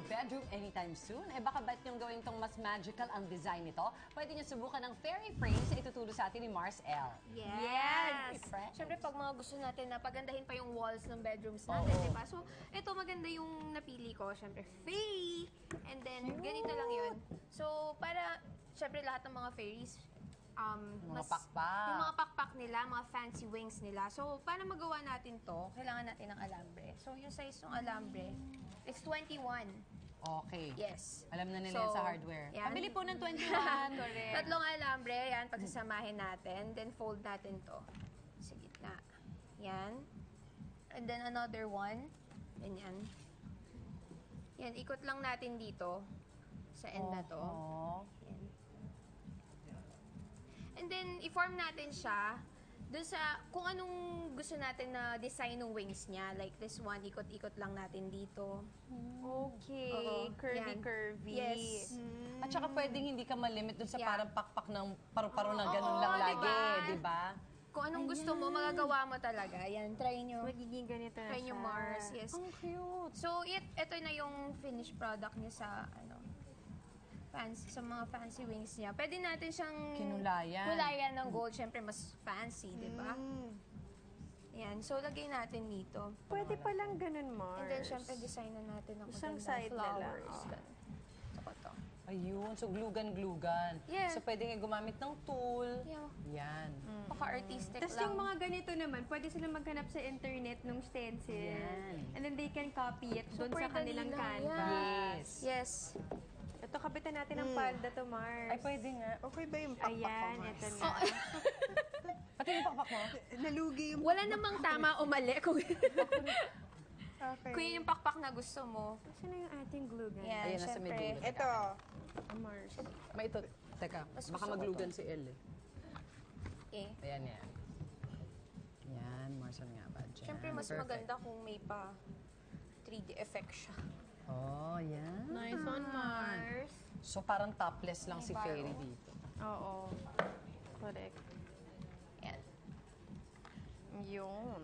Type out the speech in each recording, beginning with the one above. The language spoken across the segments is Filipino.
bedroom anytime soon? Baka bet niyong gawin tong mas magical ang design nito? Pwede niyo subukan ng fairy frames na ituturo sa atin ni Mars L. Yes! Friends. Siyempre, pag mga gusto natin na pagandahin pa yung walls ng bedrooms natin, Oo. di ba? So, ito maganda yung napili ko. Siyempre, fairy. And then, ganito lang yun. So, para, siyempre, lahat ng mga fairies, Mga pakpak. yung mga pakpak nila, mga fancy wings nila. So, para magawa natin to, kailangan natin ng alambre. So, yung size ng alambre is 21. Okay. Yes. Alam na nila So, yan sa hardware. yan. Pabili po ng 21. Correct. Tatlong alambre, yan, pagsasamahin natin. Then, fold natin to sa gitna. Yan. And then, another one. Ganyan. Yan, ikot lang natin dito sa end na to. Oo. Yan. And then, i-form natin siya doon sa kung anong gusto natin na design ng wings niya. Like this one, ikot-ikot lang natin dito. Okay. Oo. Curvy-curvy. Yes. At saka pwedeng hindi ka malimit dun sa Yeah. parang pakpak ng paru-paro na ganun Oo, lang diba? lagi. Di ba? Kung anong gusto mo, magagawa mo talaga. Yan, try nyo. Magiging ganito na Try nyo siya. Mars. Yes. Ang cute. So, ito na yung finished product niya sa, fancy, sa mga fancy wings niya. Pwede natin siyang Kinulayan. ng gold. Siyempre, mas fancy, di ba? Yan. So, lagay natin dito. Pwede palang ganun, Mars. And then, siyempre, design na natin ng Isang magandang side na lang, flowers. oh. Ganun. Saka to. Ayun. So, glugan-glugan. Yeah. So, pwede nga gumamit ng tool. Yeah. Yan. Paka-artistic Tapos lang. yung mga ganito naman, pwede silang maghanap sa internet ng stencil. Yan. And then they can copy it doon sa Super kanilang dali lang. canvas. Yes. Yes. Ito, kapitan natin ng palda to, Mars. Ay, pwede nga. Okay ba yung pakpak Ayan, ko, Mars? ito na. Pati yung pakpak mo. Nalugi yung Wala namang tama o mali kung, Okay. kung yun yung pakpak na gusto mo. Saan na yung ating glue gun? Yan, Ayan, nasa syempre. medulla. Ito. Mars. May ito. Teka, Mas baka gusto ko maglugan si Elle eh. Eh. Ayan yan. Yan, Marsan nga ba dyan? Siyempre, mas Perfect. maganda kung may pa 3D effect siya. Oh, yan. Nice one, Mars. So, parang topless lang May si Fairy baro. dito. Oo. Correct. Yan. Yun.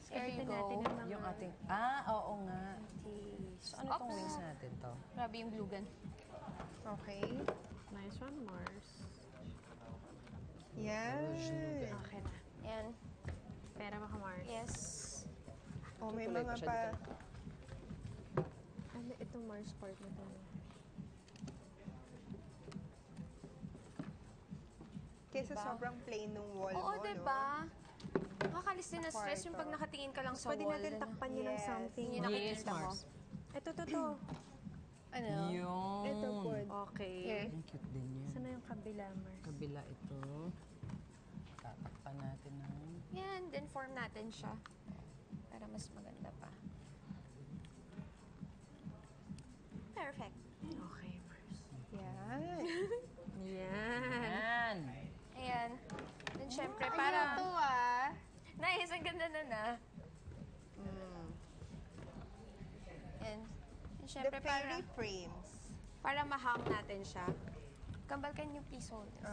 There you Kapitan go. natin ng mga... Yung ating... oo nga. So, ano tong Oops. wings natin to? Grabe yung glue gun. Okay. Nice one, Mars. Yan. Okay na. Yan. Pera ba ka, Mars? Yes. Oh, may Tutuloy mga pa siya pa... dito. Ano itong Mars part na to? Kesa sobrang plain nung wall Oo, mo, diba? Nakakalis din na stress yung pag Kwarto. nakatingin ka lang sa Pwede wall. natin takpan niya ng Yes. something. Yun yung nakikita mo. Mars. Ito, to. Ano? Yun. Ito po. Okay. Here. Ang cute din yan. Saan na yung kabila, Mars? Kabila ito. Tatakpan natin ng... Yan. Then form natin siya. Para mas maganda pa. Perfect. Okay, Mars. Yan. Yan. Yan. Ayan. Then syempre, Ano para... to ah? Nice, ang ganda na na. And The syempre, fairy frames. para ma-hang natin siya. Kambal, can you please hold this?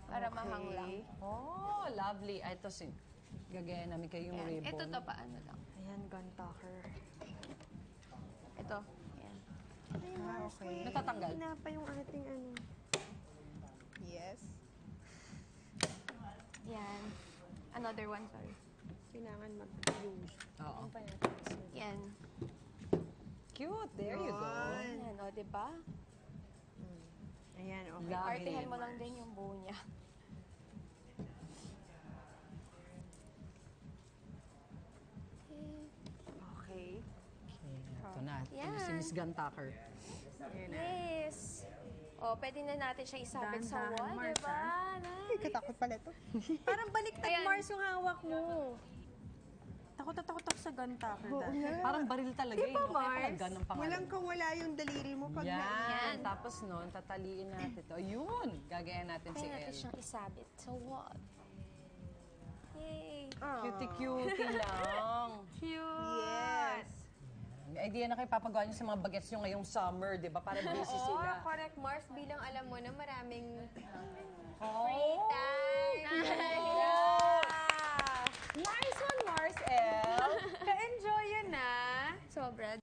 Para ma-hang lang. Oh, lovely. Ay, ito gagaya namin kayo yung Ayan. ribbon. Ito to paano lang. Ayan, gun talker. Ito. Ayan. Okay. Natatanggal. Hina pa yung ating ano. Yes. Yan. Another one, sorry. Kailangan mag-use. Oo. Yan. Cute. There you go. Yan, o, diba? Ayan, okay. Lovely. Artihan mo lang din yung buo niya. Okay. Okay, ito na. Yan. Si Miss Gun Tucker. Yes. O, pwede na natin siya isabit sa Dahan-dahan, wall, Mars, diba? Ay, katakot pala to. Parang baliktad, Ayan. Mars, yung hawak mo. Takot na takot ako sa gun talker dahil. Parang baril talaga eh. Di ba, no? Kaya pala Mars? gun ang pangalan. Walang kawala yung daliri mo pag Yan. Yan. Tapos nun, tataliin natin to. Ayun. Gagayan natin si Kaya natin Elle. siyang isabit sa wall. Yay! Cutie-cutie lang. Cute! Yes. May idea na kayo papagawa niyo sa mga bagets niyo ngayong summer, di ba? Para busy Oo, sila. correct, Mars. Bilang alam mo na maraming Oh! time. Nice one, Mars L. Ka-enjoy yun, ah. Sobra.